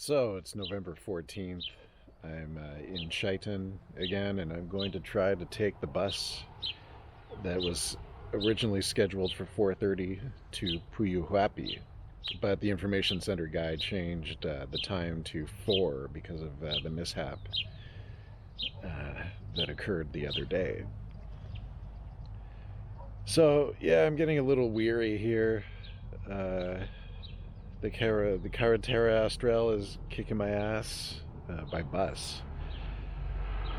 So it's November 14th. I'm in Chaitén again, and I'm going to try to take the bus that was originally scheduled for 4:30 to Puyuhuapi, but the information center guy changed the time to 4 because of the mishap that occurred the other day. So yeah, I'm getting a little weary here. The Carretera Austral is kicking my ass by bus.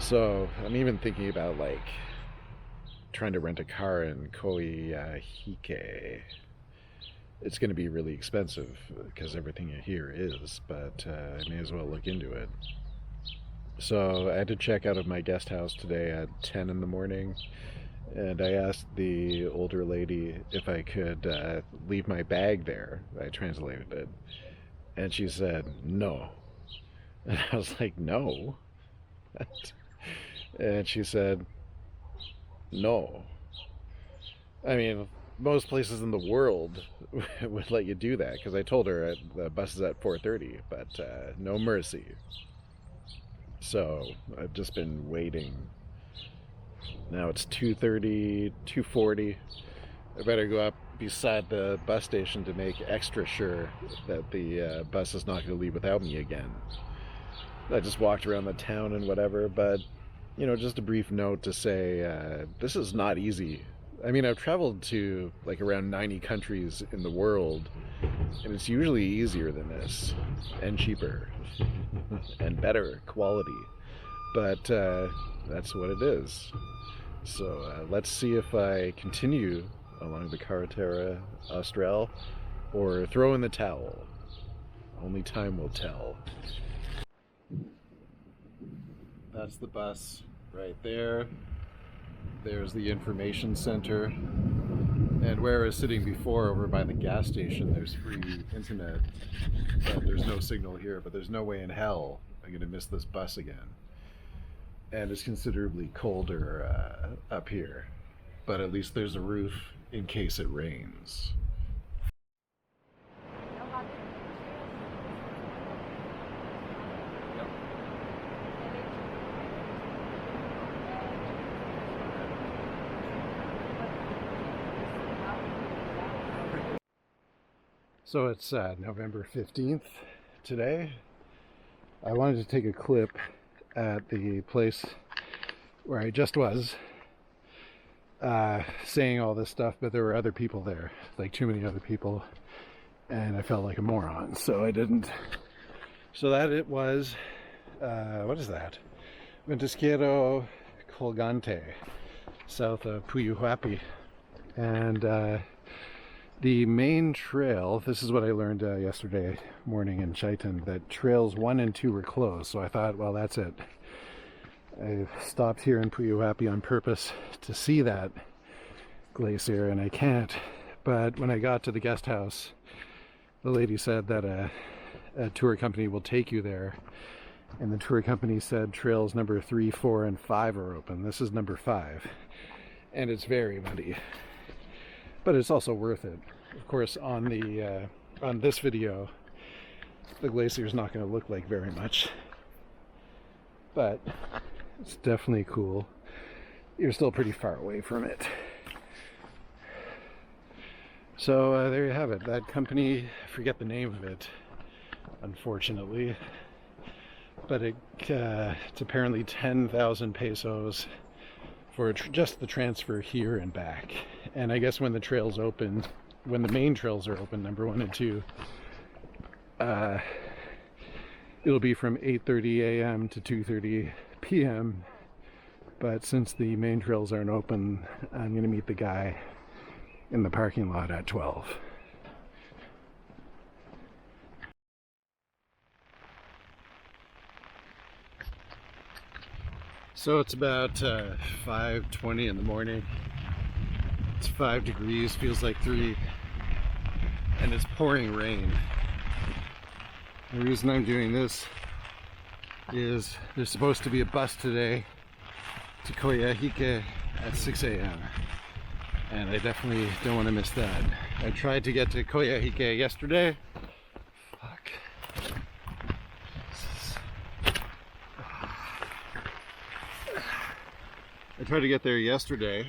So I'm even thinking about trying to rent a car in Coyhaique. It's going to be really expensive because everything here is, but I may as well look into it. So I had to check out of my guest house today at 10 in the morning, and I asked the older lady if I could leave my bag there. I translated it, and she said no. And I was like, no? And she said, no. I mean, most places in the world would let you do that, because I told her the bus is at 4:30, but no mercy. So I've just been waiting. Now it's 2:30, 2:40. I better go up beside the bus station to make extra sure that the bus is not going to leave without me again. I just walked around the town and whatever, but just a brief note to say this is not easy. I mean, I've traveled to around 90 countries in the world, and it's usually easier than this, and cheaper, and better quality. But that's what it is. So let's see if I continue along the Carretera Austral or throw in the towel. Only time will tell. That's the bus right there. There's the information center. And where I was sitting before, over by the gas station, there's free internet. But there's no signal here, but there's no way in hell I'm going to miss this bus again. And it's considerably colder up here. But at least there's a roof in case it rains. So it's November 15th today. I wanted to take a clip at the place where I just was saying all this stuff, but there were other people there, too many other people, and I felt like a moron, so I didn't. So that it was, what is that? Ventisquero Colgante, south of Puyuhuapi. And the main trail, this is what I learned yesterday morning in Chaitén, that trails 1 and 2 were closed. So I thought, well, that's it. I stopped here in Puyuhuapi on purpose to see that glacier, and I can't. But when I got to the guest house, the lady said that a tour company will take you there. And the tour company said trails number 3, 4, and 5 are open. This is number 5. And it's very muddy. But it's also worth it. Of course, on this video, the glacier is not going to look like very much, but it's definitely cool. You're still pretty far away from it. So there you have it. That company, I forget the name of it, unfortunately, but it's apparently 10,000 pesos for just the transfer here and back. And I guess when the trails open, when the main trails are open, number 1 and 2, it'll be from 8:30 a.m. to 2:30 p.m. But since the main trails aren't open, I'm going to meet the guy in the parking lot at 12. So it's about 5:20 in the morning. It's 5 degrees, feels like 3, and it's pouring rain. The reason I'm doing this is there's supposed to be a bus today to Coyhaique at 6 a.m. and I definitely don't want to miss that. I tried to get to Coyhaique yesterday. Fuck. tried to get there yesterday,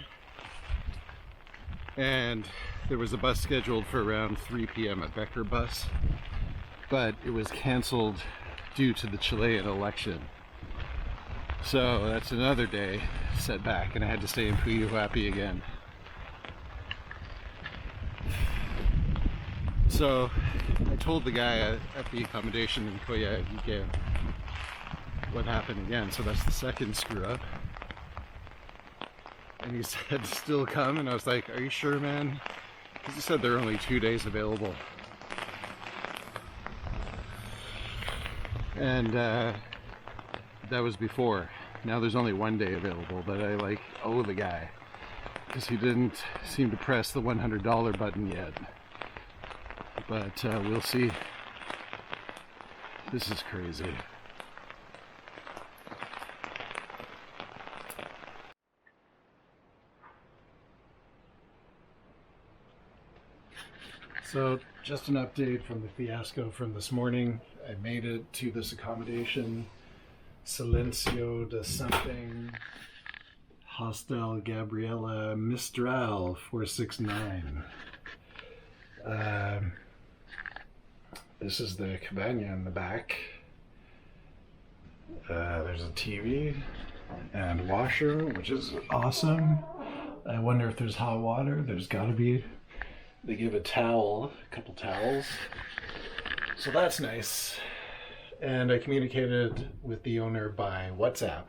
and there was a bus scheduled for around 3 p.m. at Becker Bus, but it was canceled due to the Chilean election. So that's another day set back, and I had to stay in Puyuhuapi again. So I told the guy at the accommodation in Coyhaique what happened again. So that's the second screw up. And he said, still come? And I was like, are you sure, man? Because he said there are only 2 days available. And that was before. Now there's only 1 day available, but I owe the guy because he didn't seem to press the $100 button yet. But we'll see. This is crazy. So just an update from the fiasco from this morning. I made it to this accommodation, Silencio de something, Hostel Gabriela Mistral 469. This is the cabana in the back. There's a TV and washer, which is awesome. I wonder if there's hot water. There's gotta be. They give a towel, a couple towels. So that's nice. And I communicated with the owner by WhatsApp.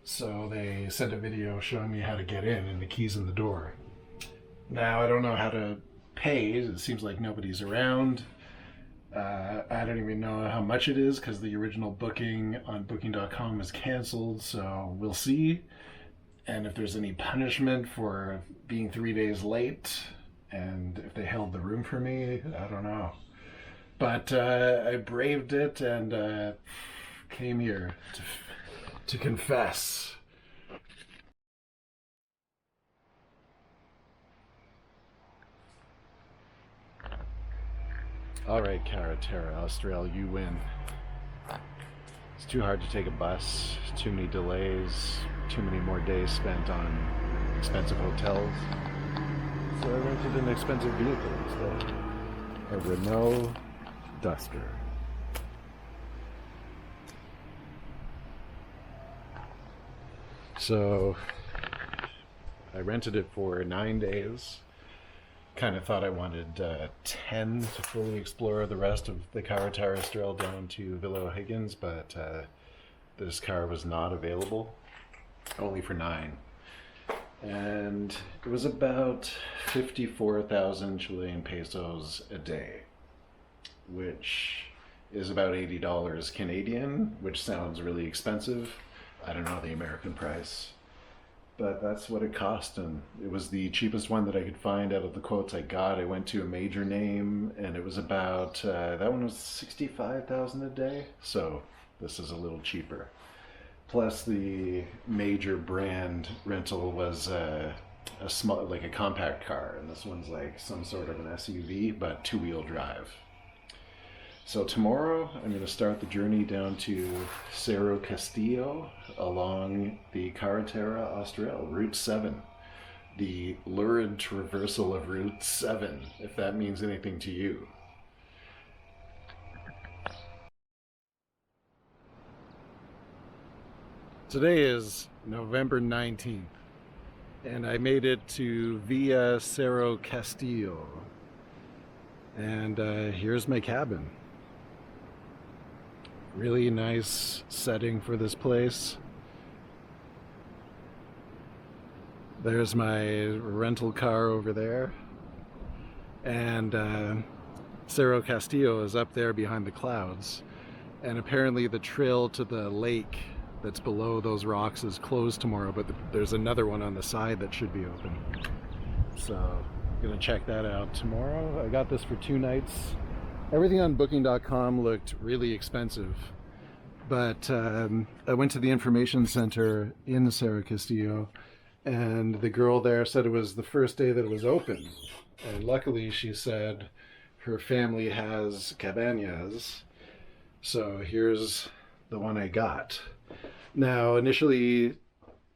So they sent a video showing me how to get in and the keys in the door. Now I don't know how to pay. It seems like nobody's around. I don't even know how much it is because the original booking on booking.com was canceled. So we'll see. And if there's any punishment for being 3 days late, and if they held the room for me, I don't know. But I braved it and came here to confess. All right, Carretera Austral, you win. It's too hard to take a bus, too many delays, too many more days spent on expensive hotels. So I rented an expensive vehicle instead. A Renault Duster. So I rented it for 9 days. Kind of thought I wanted 10 to fully explore the rest of the Carretera Austral down to Villa Higgins, but this car was not available, only for 9. And it was about 54,000 Chilean pesos a day, which is about $80 Canadian, which sounds really expensive. I don't know the American price, but that's what it cost, and it was the cheapest one that I could find out of the quotes I got. I went to a major name, and it was about, that one was 65,000 a day, so this is a little cheaper. Plus the major brand rental was a small, like a compact car, and this one's like some sort of an SUV, but 2-wheel drive. So tomorrow I'm going to start the journey down to Cerro Castillo along the Carretera Austral, Route 7. The lurid traversal of Route 7, if that means anything to you. Today is November 19th, and I made it to Villa Cerro Castillo. And here's my cabin. Really nice setting for this place. There's my rental car over there. And Cerro Castillo is up there behind the clouds. And apparently the trail to the lake that's below those rocks is closed tomorrow, but there's another one on the side that should be open. So I'm gonna check that out tomorrow. I got this for 2 nights. Everything on booking.com looked really expensive, but I went to the information center in Cerro Castillo, and the girl there said it was the first day that it was open. And luckily she said her family has cabañas, so here's the one I got. Now initially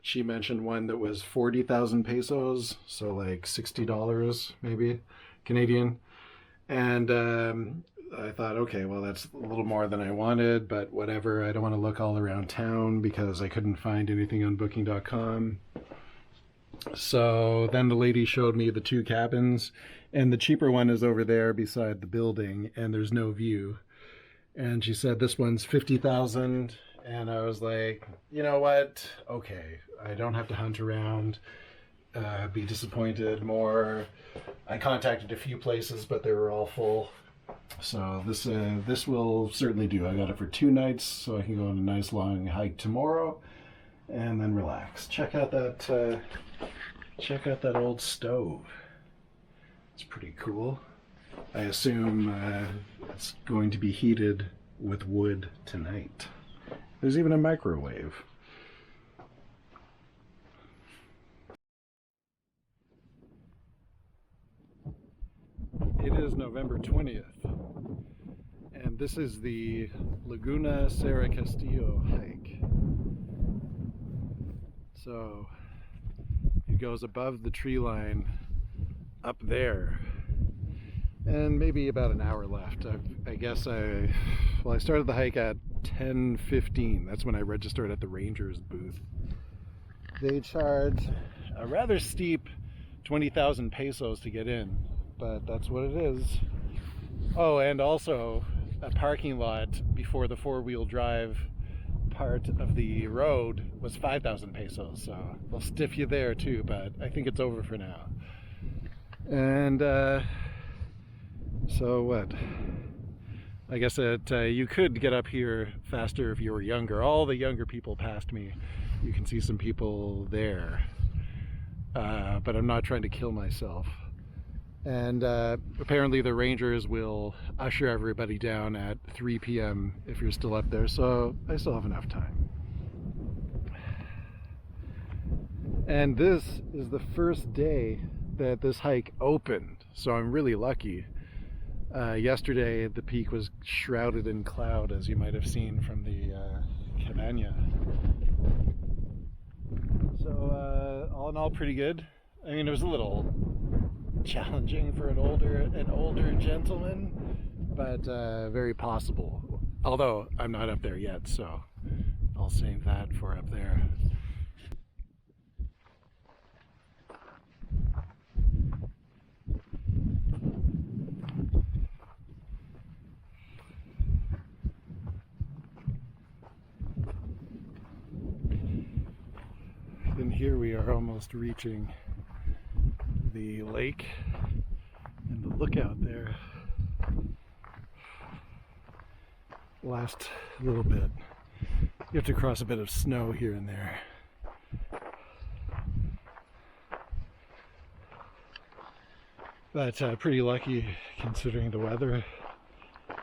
she mentioned one that was 40,000 pesos, so like $60 maybe Canadian. And I thought, okay, well, that's a little more than I wanted, but whatever. I don't want to look all around town because I couldn't find anything on booking.com. So then the lady showed me the two cabins, and the cheaper one is over there beside the building, and there's no view. And she said this one's 50,000, and I was like, you know what? Okay, I don't have to hunt around, be disappointed more. I contacted a few places, but they were all full. So this will certainly do. I got it for 2 nights, so I can go on a nice long hike tomorrow, and then relax. Check out that old stove. It's pretty cool. I assume it's going to be heated with wood tonight. There's even a microwave. It is November 20th, and this is the Laguna Cerro Castillo hike. So it goes above the tree line up there, and maybe about an hour left. I started the hike at 10:15. That's when I registered at the ranger's booth. They charge a rather steep 20,000 pesos to get in, but that's what it is. Oh, and also a parking lot before the four-wheel drive part of the road was 5,000 pesos, so they'll stiff you there too, but I think it's over for now. And so what? I guess that you could get up here faster if you were younger. All the younger people passed me. You can see some people there, but I'm not trying to kill myself. And apparently the rangers will usher everybody down at 3 p.m. if you're still up there, so I still have enough time. And this is the first day that this hike opened, so I'm really lucky. Yesterday the peak was shrouded in cloud, as you might have seen from the cabana. So all in all, pretty good. I mean, it was a little challenging for an older gentleman, but very possible. Although I'm not up there yet, so I'll save that for up there. Then here we are, almost reaching the lake and the lookout there. Last little bit. You have to cross a bit of snow here and there. But pretty lucky considering the weather.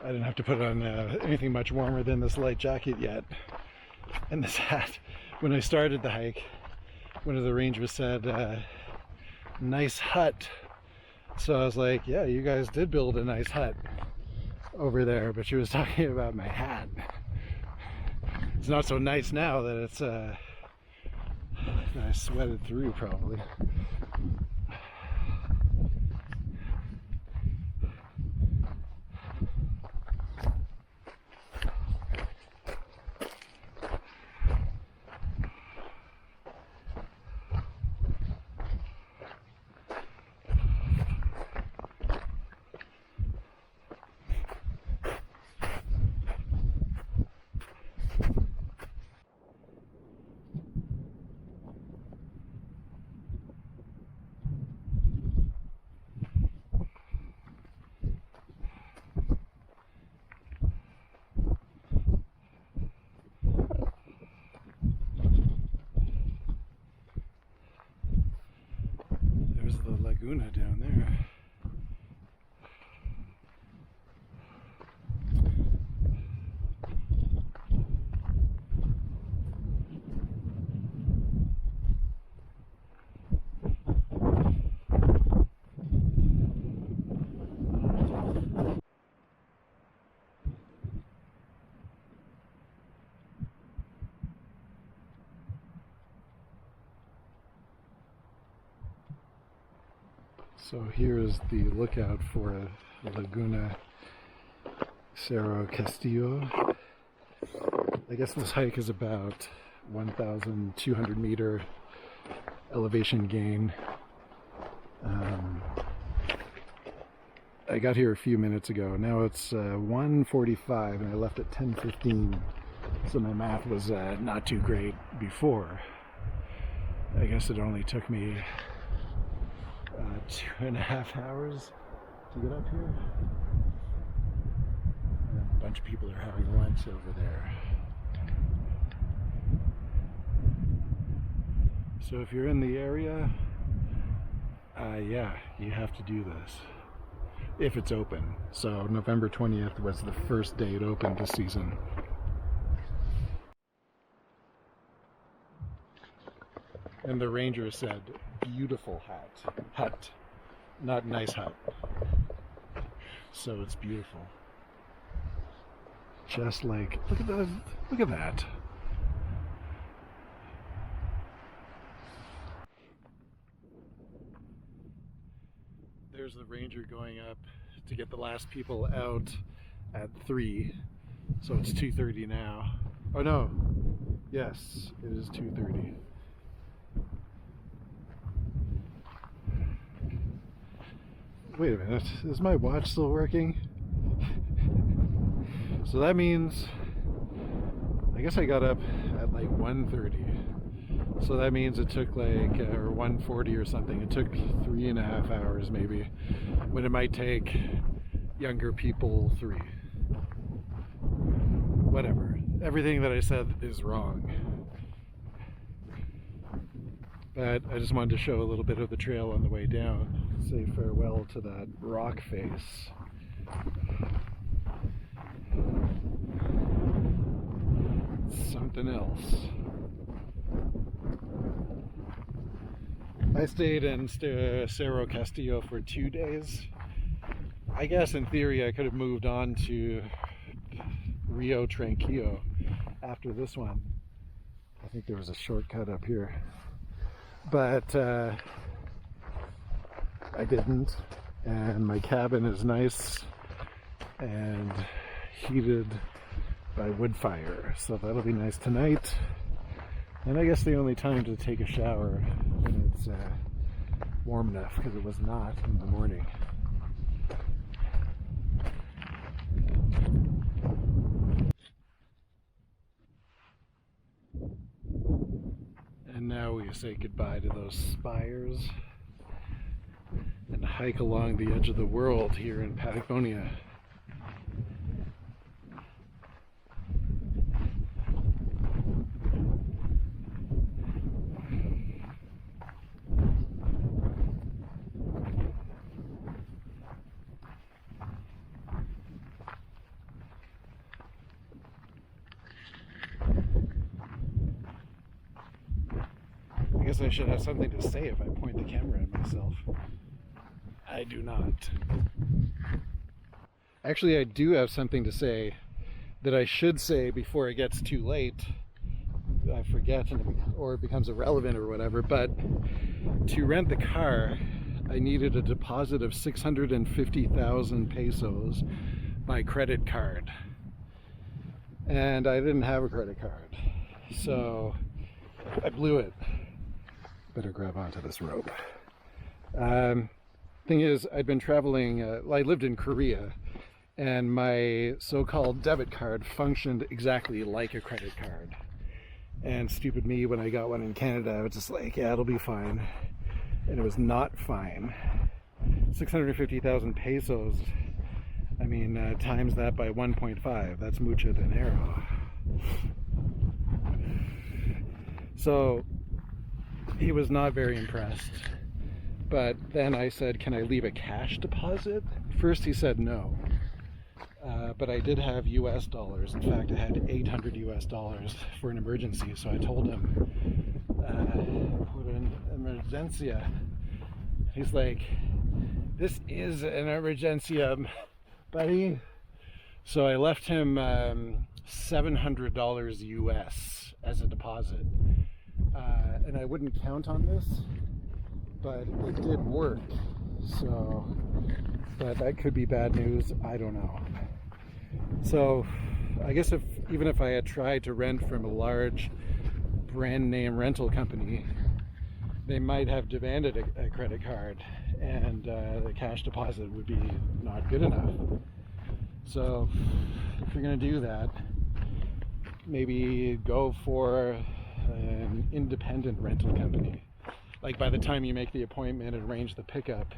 I didn't have to put on anything much warmer than this light jacket yet. And this hat. When I started the hike, one of the rangers said, nice hut. So I was like, yeah, you guys did build a nice hut over there, but she was talking about my hat. It's not so nice now that it's that I sweated through probably. There's the Laguna down there. So here is the lookout for Laguna Cerro Castillo. I guess this hike is about 1,200 meter elevation gain. I got here a few minutes ago. Now it's 1:45 and I left at 10:15. So my math was not too great before. I guess it only took me 2.5 hours to get up here. And a bunch of people are having lunch over there. So if you're in the area, yeah, you have to do this if it's open. So November 20th was the first day it opened this season. And the ranger said, beautiful hut, not nice hut. So it's beautiful. Just like, look at that, look at that. There's the ranger going up to get the last people out at 3. So it's 2:30 now. Oh no, yes, it is 2:30. Wait a minute, is my watch still working? So that means, I guess I got up at like 1:30. So that means it took like, or 1:40 or something, it took 3.5 hours maybe, when it might take younger people 3. Whatever. Everything that I said is wrong. But I just wanted to show a little bit of the trail on the way down. Say farewell to that rock face. Something else. I stayed in Cerro Castillo for 2 days. I guess in theory I could have moved on to Rio Tranquillo after this one. I think there was a shortcut up here. But I didn't, and my cabin is nice and heated by wood fire, so that'll be nice tonight. And I guess the only time to take a shower when it's warm enough, because it was not in the morning. And now we say goodbye to those spires and hike along the edge of the world here in Patagonia. I guess I should have something to say if I point the camera at myself. I do not. Actually, I do have something to say that I should say before it gets too late. I forget or it becomes irrelevant or whatever, but to rent the car, I needed a deposit of 650,000 pesos by credit card. And I didn't have a credit card. So I blew it. Better grab onto this rope. Thing is, I'd been traveling, I lived in Korea, and my so-called debit card functioned exactly like a credit card. And stupid me, when I got one in Canada, I was just like, yeah, it'll be fine. And it was not fine. 650,000 pesos, I mean, times that by 1.5, that's mucho dinero. So he was not very impressed. But then I said, can I leave a cash deposit? First he said no. But I did have US dollars. In fact, I had 800 US dollars for an emergency. So I told him, for an emergencia. He's like, this is an emergencia, buddy. So I left him $700 US as a deposit. And I wouldn't count on this, but it did work. So, but that could be bad news. I don't know. So, I guess even if I had tried to rent from a large brand name rental company, they might have demanded a credit card, and the cash deposit would be not good enough. So, if you're going to do that, maybe go for an independent rental company. Like, by the time you make the appointment and arrange the pickup,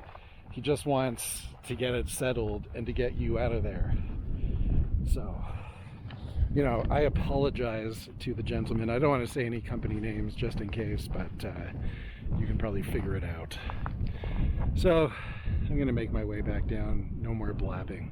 he just wants to get it settled and to get you out of there. So, you know, I apologize to the gentleman. I don't want to say any company names just in case, but you can probably figure it out. So, I'm going to make my way back down. No more blabbing.